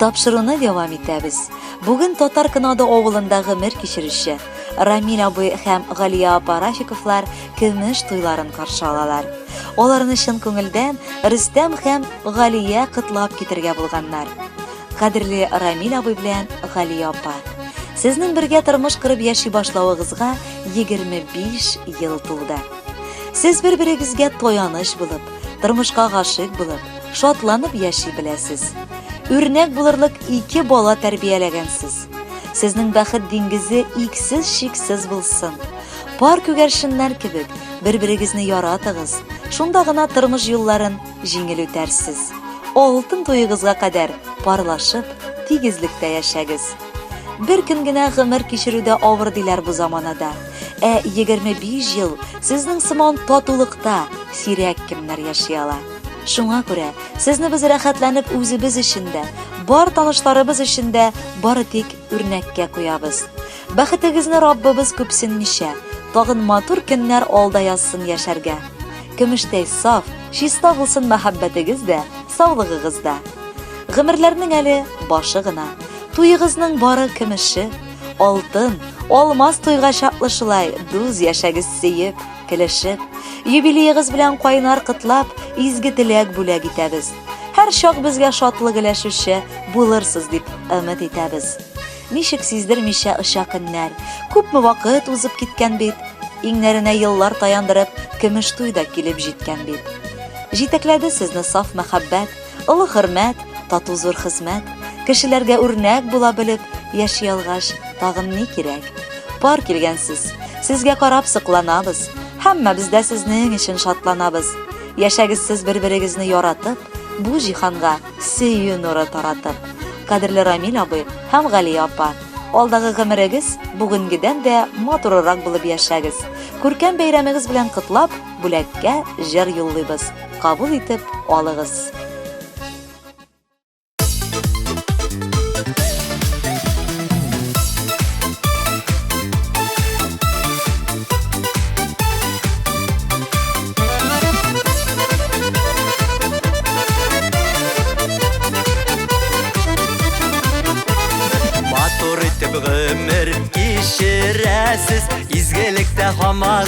Тапшыруны дәвам итәбез. Бүген Татар Кынады авылында гомер кичерүче Рамил абый һәм Галия апа Рафиковлар көмеш туйларын каршы алалар. Аларны чын күңелдән Рөстәм һәм Галия кытлап китергә булганнар. Кадерле Рамил абый белән Галия апа, сезнең бергә тормыш кырып яши башлавыгызга 25 ел тулды. Сез бер-берегезгә таяныч булып, тормышка гашык булып, шатланып яши беләсез. Үрнәк булырлык 2 бала тәрбияләгәнсез. Сезнең бәхет диңгезе иксез-шиксез булсын. Пар күгәршеннәр кебек бер-берегезне яратыгыз. Шунда гына тормыш юлларын җиңел үтәрсез. Алтын туйыгызга кадәр парлашып, тигезлектә яшәгез. Бер көн генә гомер кичерүдә авыр диләр бу заманада. 25 ел сезнең сыман татулыкта сирәк кемнәр яши ала. Шуңа күрә сезне без рәхәтләнеп үзебез өчендә, бар танышларыбыз өчендә бары тик үрнәккә куябыз. Бәхетегезне Раббыбыз күпсенмичә, тагын матур көннәр алда язсын яшәргә. Көмештәй саф, чиста булсын мәхәббәтегез дә, саулыгыгыз да. Гомерләрнең әле башы гына, туйыгызның бары көмеше, алтын, алмаз туйга чаклы шулай дуз яшәгез сөеп, килешеп. Юбилейгыз белән кайнар кытлап, изге теләк бүләк итәбез. Һәр чак безгә шатлык иләшүче булырсыз дип өмет итәбез. Ничек сиздермичә оша көннәр, күпме вакыт узып киткән бит, иңнәренә еллар таяндырып, көмеш туйда килеп җиткән бит. Җитәкләде сезне саф мәхәббәт, олы хөрмәт, тату зур хезмәт, кешеләргә үрнәк була белеп яши алгач, тагын ни кирәк? Пар килгәнсез, сезгә карап сыкланабыз. Һәммәбез дә сезнең өчен шатланабыз. Яшәгез сез бер-берегезне яратып, бу җиһанга сөю нуры таратып. Кадерле Рамил абый һәм Галия апа, алдагы гомерегез бүгенгедән дә матуррак булып яшәгез. Күркәм бәйрәмегез белән кытлап, бүләккә җыр юллыйбыз. Кабул итеп алыгыз. Гомер кичерәсез, изгелектә һаман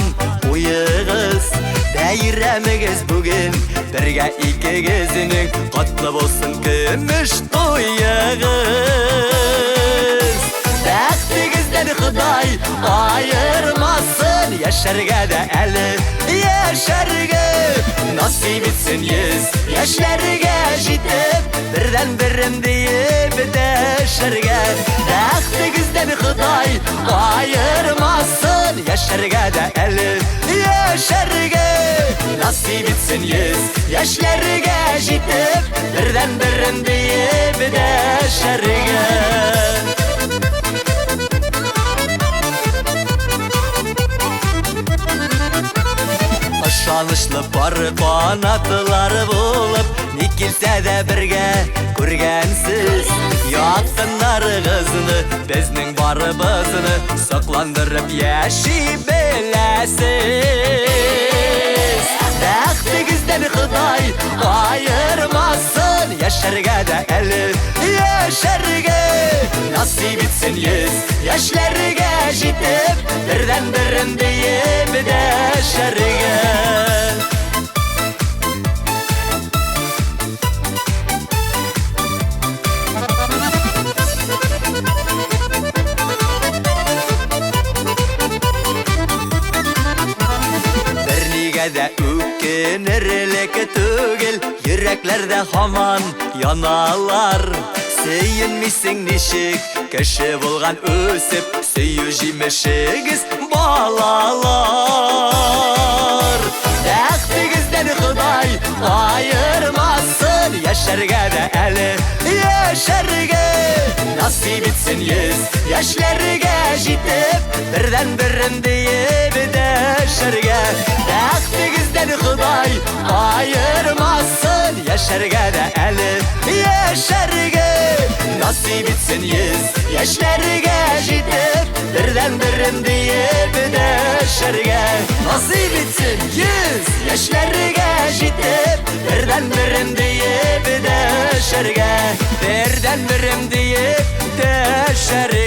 уйыгыз. Бәйрәмегез бүген бергә икегезнең катлы булсын көмеш туйыгыз. Бәхтегездән Ходай айырмасын, яшәргә дә әле яшәргә насыйп итсен яшьләргә җитеп, бердән-берем диеп дәшәргә. Бәхтегездән Ходай айырмасын, яшәргә дә әле яшәргә насыйп итсен яшьләргә җитеп, бердән-берем диеп дәшәргә. Ышанычлы бар канатлары булып, ни килсә дә бергә күргәнсез. Якыннарыгызны, безнең барыбызны сакландырып яши беләсез. Бәхтегездән Ходай айырмасын, яшәргә дә әле яшәргә насыйп итсен яшьләргә җитеп, бердән-берем диеп дәшәргә. Дә үкенерлек түгел, йөрәкләрдә һаман яналар. Сөенмисең ничек, кеше булган үсеп, сөю җимешегез балалар. Бәхтегездән Ходай айырмасын, яшәргә дә әле яшәргә насыйп итсен яшьләргә җитеп, бердән-берем диеп дәшәргә. Бәхтегездән Ходай айырмасын, яшәргә дә әле яшәргә насыйп итсен яшьләргә җитеп, бердән-берем диеп дәшәргә. Насыйп итсен яшьләргә җитеп, бердән-берем диеп дәшәргә. тәнвірім дейіп дәшәрі